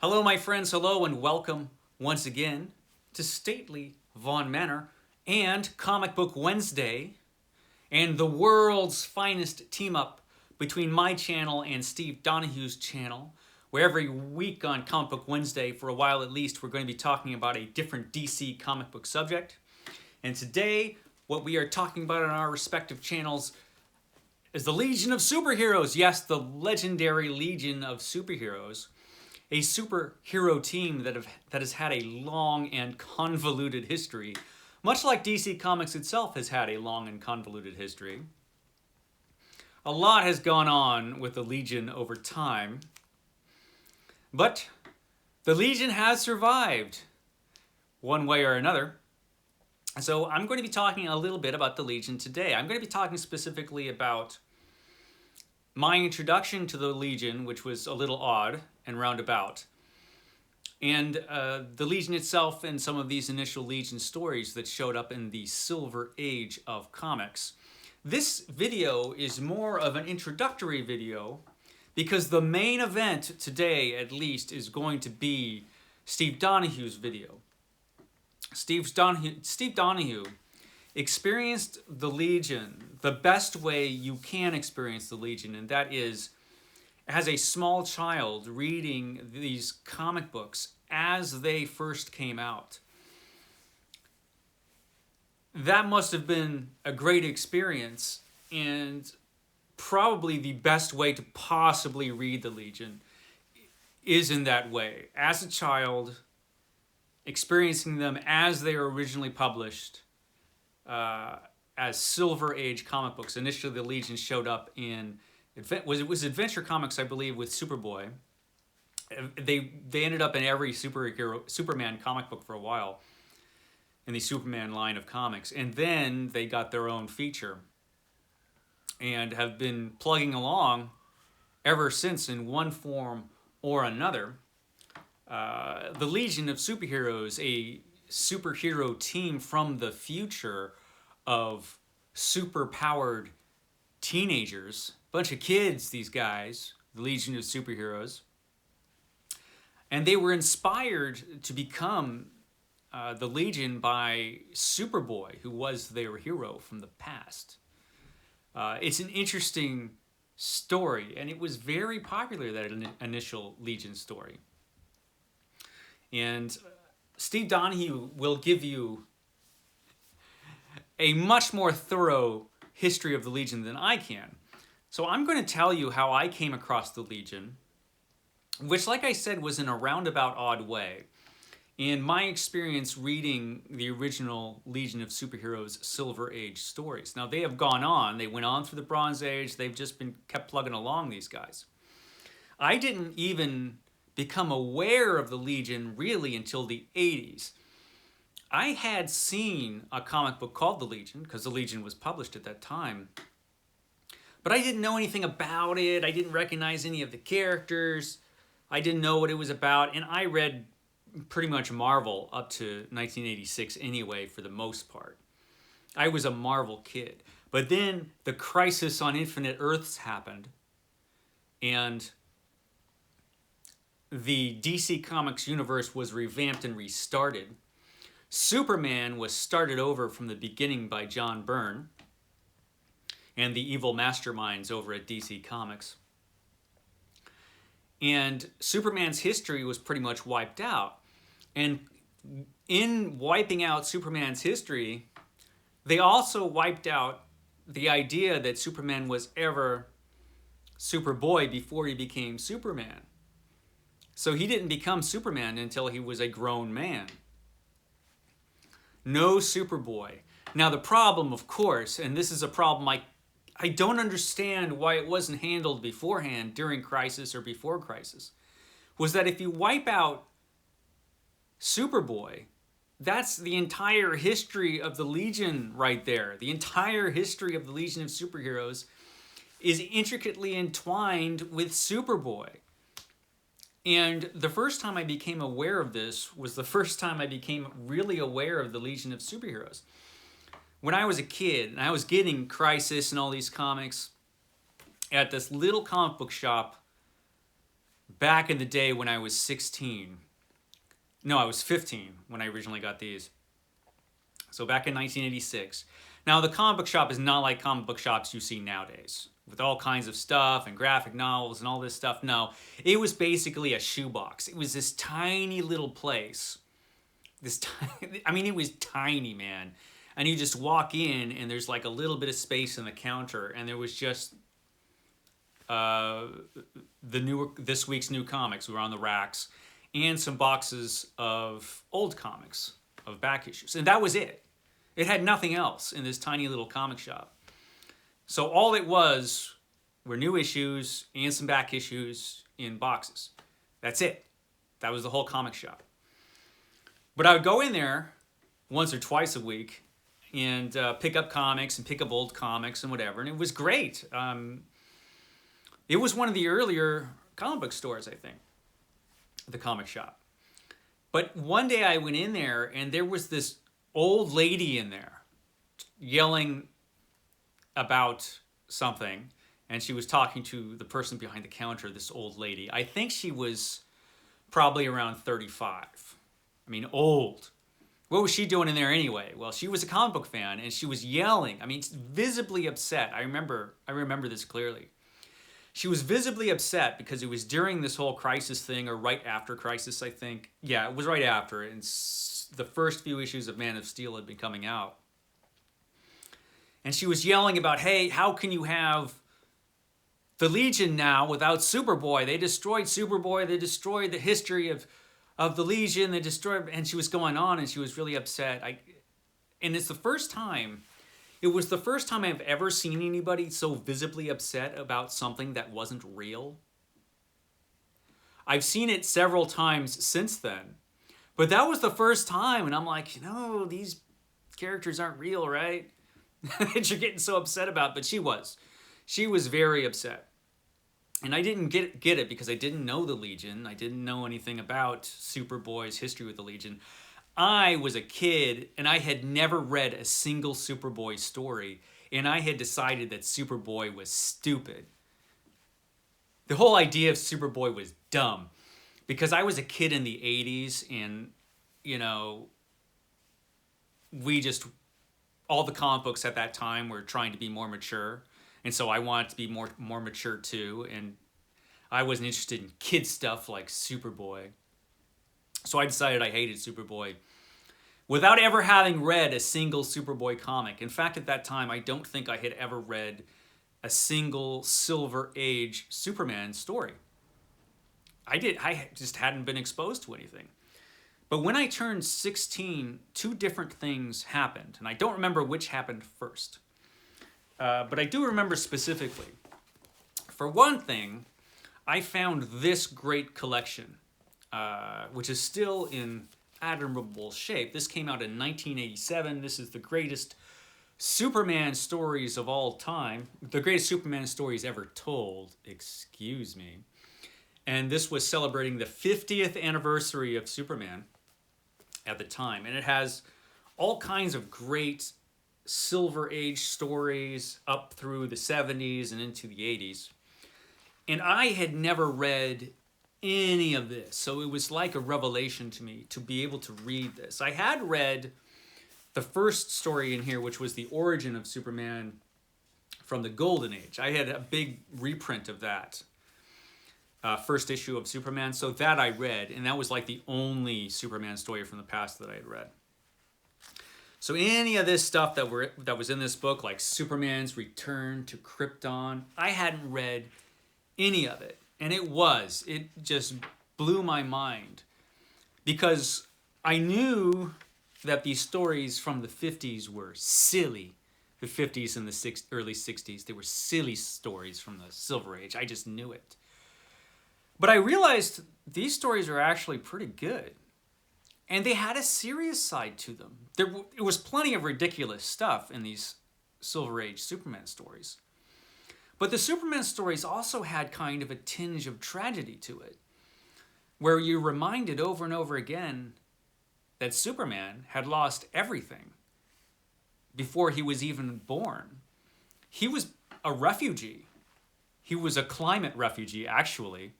Hello, my friends. Hello, and welcome once again to stately Vaughn Manor and Comic Book Wednesday and the world's finest team up between my channel and Steve Donoghue's channel, where every week on Comic Book Wednesday, for a while at least, we're going to be talking about a different DC comic book subject. And today, what we are talking about on our respective channels is the Legion of Superheroes. Yes, the legendary Legion of Superheroes. A superhero team that has had a long and convoluted history, much like DC Comics itself has had a long and convoluted history. A lot has gone on with the Legion over time, but the Legion has survived one way or another. So I'm going to be talking a little bit about the Legion today. I'm going to be talking specifically about my introduction to the Legion, which was a little odd and roundabout, and the Legion itself and some of these initial Legion stories that showed up in the Silver Age of comics. This video is more of an introductory video because the main event today, at least, is going to be Steve Donoghue's video. Steve Donoghue experienced the Legion the best way you can experience the Legion, and that is as a small child reading these comic books as they first came out. That must have been a great experience and probably the best way to possibly read the Legion is in that way. As a child, experiencing them as they were originally published, as Silver Age comic books. Initially, the Legion showed up in it was Adventure Comics, I believe, with Superboy. They ended up in every Superman comic book for a while in the Superman line of comics, and then they got their own feature and have been plugging along ever since in one form or another. The Legion of Superheroes, a superhero team from the future of super-powered teenagers, bunch of kids, these guys, the Legion of Superheroes. And they were inspired to become the Legion by Superboy, who was their hero from the past. It's an interesting story, and it was very popular, that initial Legion story. And Steve Donoghue will give you a much more thorough history of the Legion than I can. So I'm going to tell you how I came across the Legion, which, like I said, was in a roundabout odd way. In my experience reading the original Legion of Superheroes Silver Age stories. Now, they have gone on. They went on through the Bronze Age. They've just been kept plugging along, these guys. I didn't even become aware of the Legion really until the 80s. I had seen a comic book called The Legion, because The Legion was published at that time, but I didn't know anything about it. I didn't recognize any of the characters. I didn't know what it was about, and I read pretty much Marvel up to 1986 anyway, for the most part. I was a Marvel kid. But then the Crisis on Infinite Earths happened, and the DC Comics universe was revamped and restarted. Superman was started over from the beginning by John Byrne and the evil masterminds over at DC Comics. And Superman's history was pretty much wiped out. And in wiping out Superman's history, they also wiped out the idea that Superman was ever Superboy before he became Superman. So he didn't become Superman until he was a grown man. No Superboy. Now the problem, of course, and this is a problem I don't understand why it wasn't handled beforehand, during Crisis or before Crisis, was that if you wipe out Superboy, that's the entire history of the Legion right there. The entire history of the Legion of Superheroes is intricately entwined with Superboy. And the first time I became aware of this was the first time I became really aware of the Legion of Superheroes. When I was a kid, and I was getting Crisis and all these comics at this little comic book shop back in the day when I was 16. No, I was 15 when I originally got these. So back in 1986. Now, the comic book shop is not like comic book shops you see nowadays, with all kinds of stuff and graphic novels and all this stuff. No, it was basically a shoebox. It was this tiny little place. I mean, it was tiny, man. And you just walk in, and there's like a little bit of space in the counter, and there was just this week's new comics were on the racks, and some boxes of old comics, of back issues, and that was it. It had nothing else in this tiny little comic shop. So all it was were new issues and some back issues in boxes. That's it. That was the whole comic shop. But I would go in there once or twice a week and pick up comics and pick up old comics and whatever, and it was great. It was one of the earlier comic book stores, I think, the comic shop. But one day I went in there, and there was this old lady in there yelling about something, and she was talking to the person behind the counter, this old lady. I think she was probably around 35. I mean, old. What was she doing in there anyway? Well, she was a comic book fan, and she was yelling. I mean, visibly upset. I remember this clearly. She was visibly upset because it was during this whole Crisis thing, or right after Crisis, I think. Yeah, it was right after, and the first few issues of Man of Steel had been coming out. And she was yelling about, hey, how can you have the Legion now without Superboy? They destroyed Superboy. They destroyed the history of the Legion. They destroyed, and she was going on, and she was really upset. And it's the first time. It was the first time I've ever seen anybody so visibly upset about something that wasn't real. I've seen it several times since then, but that was the first time, and I'm like, no, these characters aren't real, right? That you're getting so upset about, but she was. She was very upset. And I didn't get it because I didn't know the Legion. I didn't know anything about Superboy's history with the Legion. I was a kid, and I had never read a single Superboy story, and I had decided that Superboy was stupid. The whole idea of Superboy was dumb, because I was a kid in the 80s, and, you know, all the comic books at that time were trying to be more mature, and so I wanted to be more mature too, and I wasn't interested in kid stuff like Superboy. So I decided I hated Superboy without ever having read a single Superboy comic. In fact, at that time, I don't think I had ever read a single Silver Age Superman story. I just hadn't been exposed to anything. But when I turned 16, two different things happened, and I don't remember which happened first. But I do remember specifically. For one thing, I found this great collection, which is still in admirable shape. This came out in 1987. This is the greatest Superman stories of all time. The greatest Superman stories ever told, excuse me. And this was celebrating the 50th anniversary of Superman at the time. And it has all kinds of great Silver Age stories up through the 70s and into the 80s. And I had never read any of this, so it was like a revelation to me to be able to read this. I had read the first story in here, which was the origin of Superman from the Golden Age. I had a big reprint of that first issue of Superman, so that I read, and that was like the only Superman story from the past that I had read. So any of this stuff that was in this book, like Superman's Return to Krypton, I hadn't read any of it. And it just blew my mind, because I knew that these stories from the 50s were silly. The 50s and the early 60s, they were silly stories from the Silver Age. I just knew it. But I realized these stories are actually pretty good. And they had a serious side to them. There was plenty of ridiculous stuff in these Silver Age Superman stories. But the Superman stories also had kind of a tinge of tragedy to it, where you're reminded over and over again that Superman had lost everything before he was even born. He was a refugee. He was a climate refugee, actually.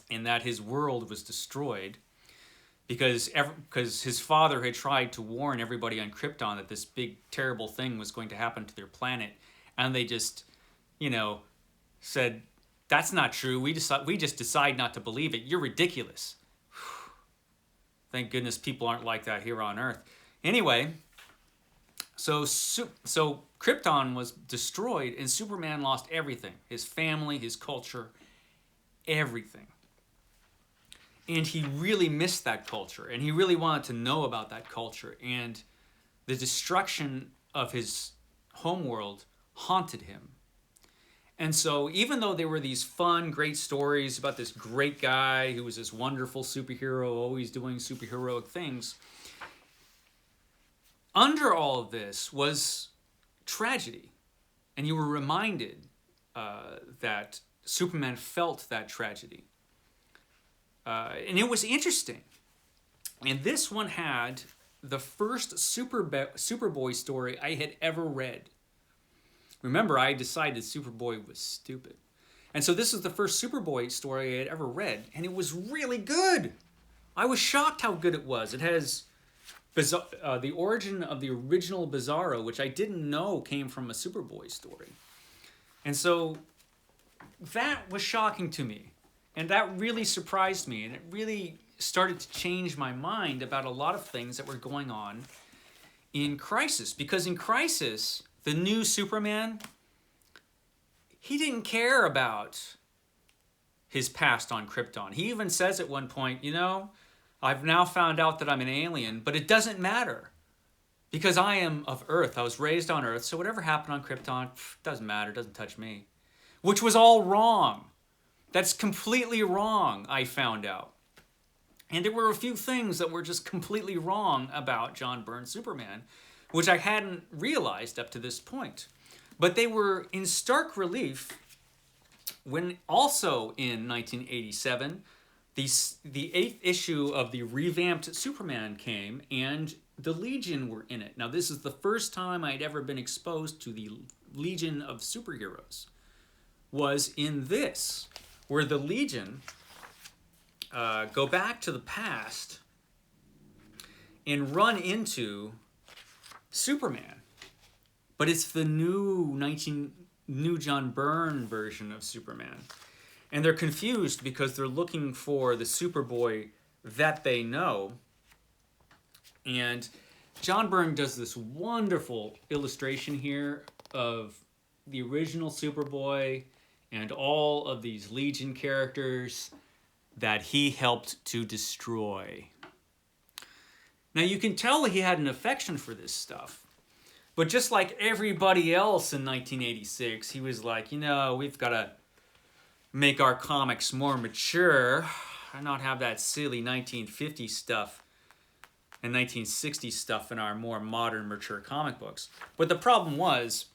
and that his world was destroyed because his father had tried to warn everybody on Krypton that this big terrible thing was going to happen to their planet, and they just, said, "That's not true. We just decide not to believe it. You're ridiculous." Thank goodness people aren't like that here on Earth. Anyway, so Krypton was destroyed, and Superman lost everything: his family, his culture, everything. And he really missed that culture, and he really wanted to know about that culture. And the destruction of his homeworld haunted him. And so even though there were these fun, great stories about this great guy who was this wonderful superhero, always doing superheroic things, under all of this was tragedy. And you were reminded that Superman felt that tragedy. And it was interesting. And this one had the first Superboy story I had ever read. Remember, I decided Superboy was stupid. And so this is the first Superboy story I had ever read, and it was really good. I was shocked how good it was. It has the origin of the original Bizarro, which I didn't know came from a Superboy story. And so that was shocking to me. And that really surprised me, and it really started to change my mind about a lot of things that were going on in Crisis. Because in Crisis, the new Superman, he didn't care about his past on Krypton. He even says at one point, I've now found out that I'm an alien, but it doesn't matter because I am of Earth. I was raised on Earth, so whatever happened on Krypton, doesn't matter, doesn't touch me. Which was all wrong. That's completely wrong, I found out. And there were a few things that were just completely wrong about John Byrne's Superman, which I hadn't realized up to this point. But they were in stark relief when also in 1987, the 8th issue of the revamped Superman came, and the Legion were in it. Now, this is the first time I'd ever been exposed to the Legion of superheroes, was in this, where the Legion go back to the past and run into Superman. But it's the new John Byrne version of Superman. And they're confused because they're looking for the Superboy that they know. And John Byrne does this wonderful illustration here of the original Superboy and all of these Legion characters that he helped to destroy. Now you can tell he had an affection for this stuff. But just like everybody else in 1986, he was like, we've got to make our comics more mature and not have that silly 1950 stuff and 1960 stuff in our more modern, mature comic books. But the problem was,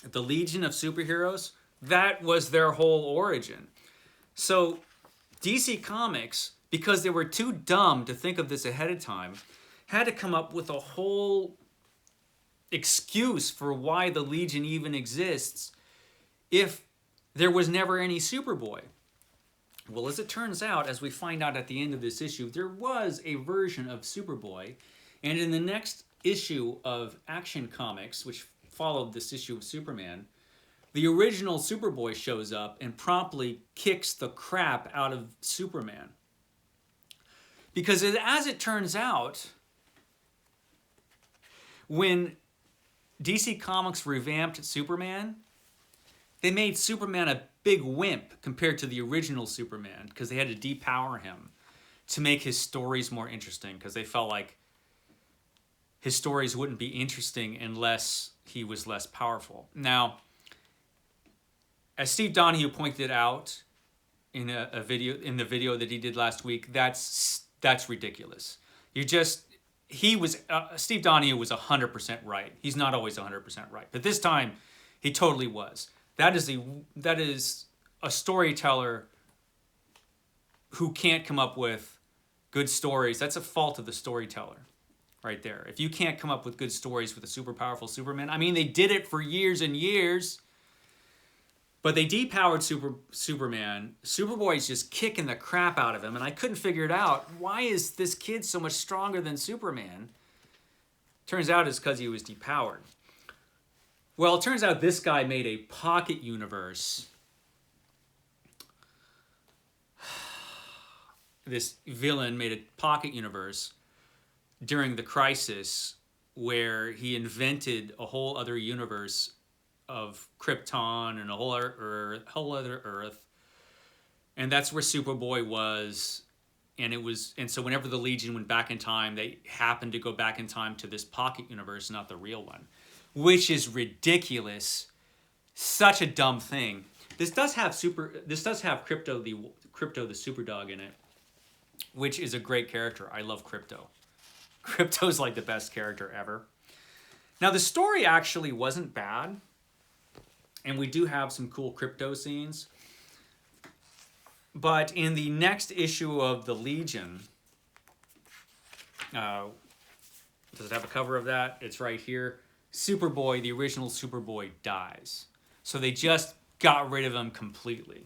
the Legion of Superheroes, that was their whole origin. So DC Comics, because they were too dumb to think of this ahead of time, had to come up with a whole excuse for why the Legion even exists if there was never any Superboy. Well, as it turns out, as we find out at the end of this issue, there was a version of Superboy, and in the next issue of Action Comics, which followed this issue of Superman, the original Superboy shows up and promptly kicks the crap out of Superman. Because as it turns out, when DC Comics revamped Superman, they made Superman a big wimp compared to the original Superman because they had to depower him to make his stories more interesting, because they felt like his stories wouldn't be interesting unless he was less powerful. Now, as Steve Donoghue pointed out in the video that he did last week, that's ridiculous. Steve Donoghue was 100% right. He's not always 100% right, but this time he totally was. That is a storyteller who can't come up with good stories. That's a fault of the storyteller right there. If you can't come up with good stories with a super powerful Superman, I mean, they did it for years and years. But they depowered Superman. Superboy's just kicking the crap out of him, and I couldn't figure it out. Why is this kid so much stronger than Superman? Turns out it's because he was depowered. Well, it turns out this guy made a pocket universe. This villain made a pocket universe during the crisis where he invented a whole other universe of Krypton and a whole other Earth, and that's where Superboy was. And so whenever the Legion went back in time, they happened to go back in time to this pocket universe, not the real one, which is ridiculous. Such a dumb thing. This does have Crypto the Superdog in it, which is a great character. I love Crypto. Crypto's like the best character ever. Now the story actually wasn't bad. And we do have some cool Crypto scenes. But in the next issue of the Legion, does it have a cover of that? It's right here. Superboy, the original Superboy, dies. So they just got rid of him completely.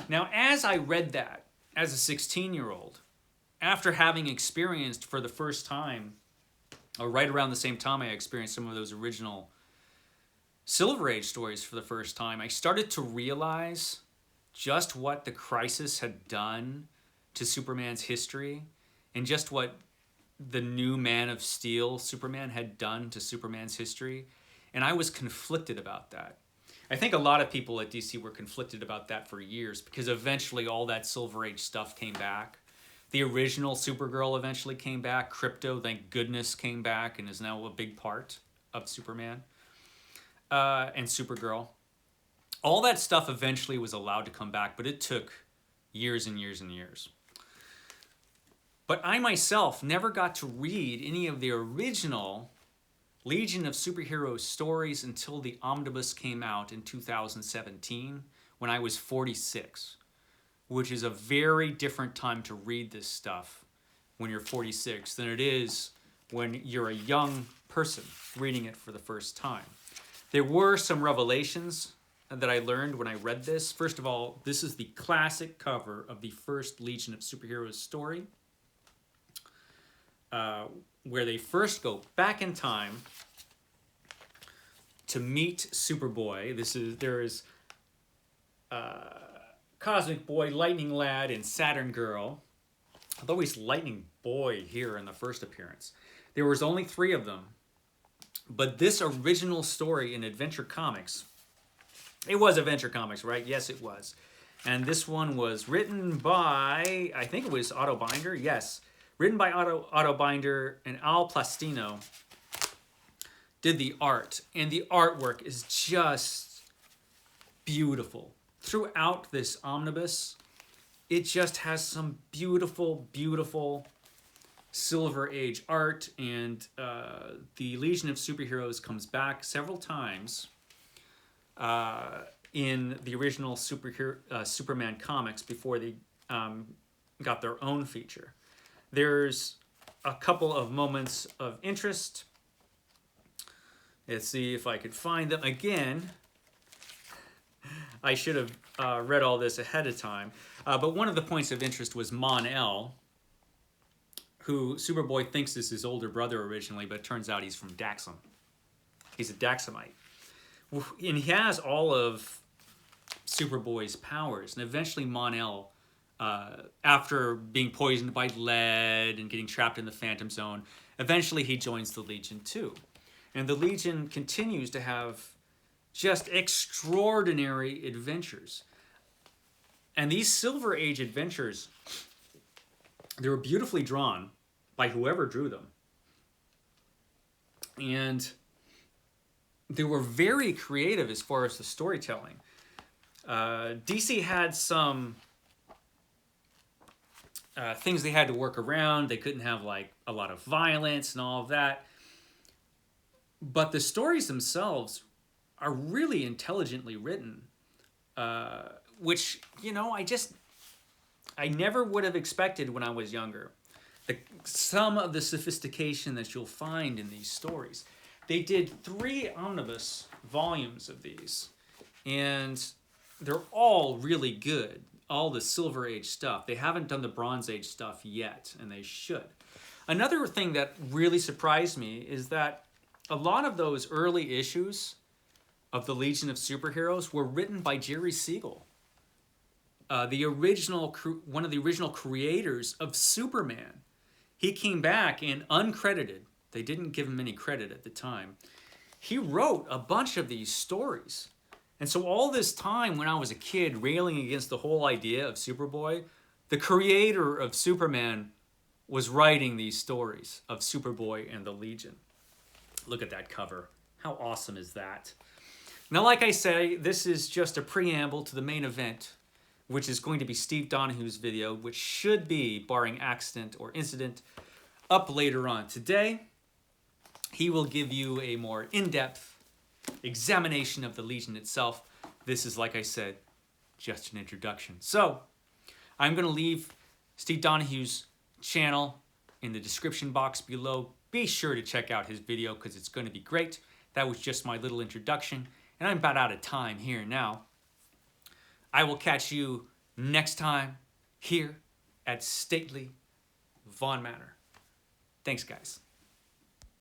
Now, as I read that as a 16-year-old, after having experienced for the first time, or right around the same time I experienced some of those original Silver Age stories for the first time, I started to realize just what the Crisis had done to Superman's history, and just what the new Man of Steel Superman had done to Superman's history. And I was conflicted about that. I think a lot of people at DC were conflicted about that for years, because eventually all that Silver Age stuff came back. The original Supergirl eventually came back. Crypto, thank goodness, came back and is now a big part of Superman. And Supergirl. All that stuff eventually was allowed to come back, but it took years and years and years. But I myself never got to read any of the original Legion of Superheroes stories until the omnibus came out in 2017, when I was 46, which is a very different time to read this stuff when you're 46 than it is when you're a young person reading it for the first time. There were some revelations that I learned when I read this. First of all, this is the classic cover of the first Legion of Superheroes story, where they first go back in time to meet Superboy. There is Cosmic Boy, Lightning Lad, and Saturn Girl. Although he's Lightning Boy here in the first appearance. There was only 3 of them. But this original story in Adventure Comics, it was Adventure Comics, right? Yes, it was. And this one was written by, I think it was Otto Binder. Yes, written by Otto Binder, and Al Plastino did the art. And the artwork is just beautiful. Throughout this omnibus, it just has some beautiful, beautiful Silver Age art, and the Legion of Superheroes comes back several times in the original Superman comics before they got their own feature. There's a couple of moments of interest. Let's see if I could find them. Again, I should have read all this ahead of time. But one of the points of interest was Mon-El, who Superboy thinks is his older brother originally, but it turns out he's from Daxam. He's a Daxamite. And he has all of Superboy's powers. And eventually Mon-El, after being poisoned by lead and getting trapped in the Phantom Zone, eventually he joins the Legion too. And the Legion continues to have just extraordinary adventures. And these Silver Age adventures, they were beautifully drawn by whoever drew them. And they were very creative as far as the storytelling. DC had some things they had to work around. They couldn't have like a lot of violence and all of that. But the stories themselves are really intelligently written, which, you know, I never would have expected when I was younger. Some of the sophistication that you'll find in these stories. They did 3 omnibus volumes of these, and they're all really good. All the Silver Age stuff. They haven't done the Bronze Age stuff yet, and they should. Another thing that really surprised me is that a lot of those early issues of the Legion of Superheroes were written by Jerry Siegel, the original one of the original creators of Superman. He came back and uncredited. They didn't give him any credit at the time. He wrote a bunch of these stories. And so all this time when I was a kid railing against the whole idea of Superboy, the creator of Superman was writing these stories of Superboy and the Legion. Look at that cover. How awesome is that? Now, like I say, this is just a preamble to the main event, which is going to be Steve Donoghue's video, which should be, barring accident or incident, up later on today. He will give you a more in-depth examination of the Legion itself. This is, like I said, just an introduction. So, I'm going to leave Steve Donoghue's channel in the description box below. Be sure to check out his video because it's going to be great. That was just my little introduction, and I'm about out of time here now. I will catch you next time here at stately Vaughn Manor. Thanks, guys.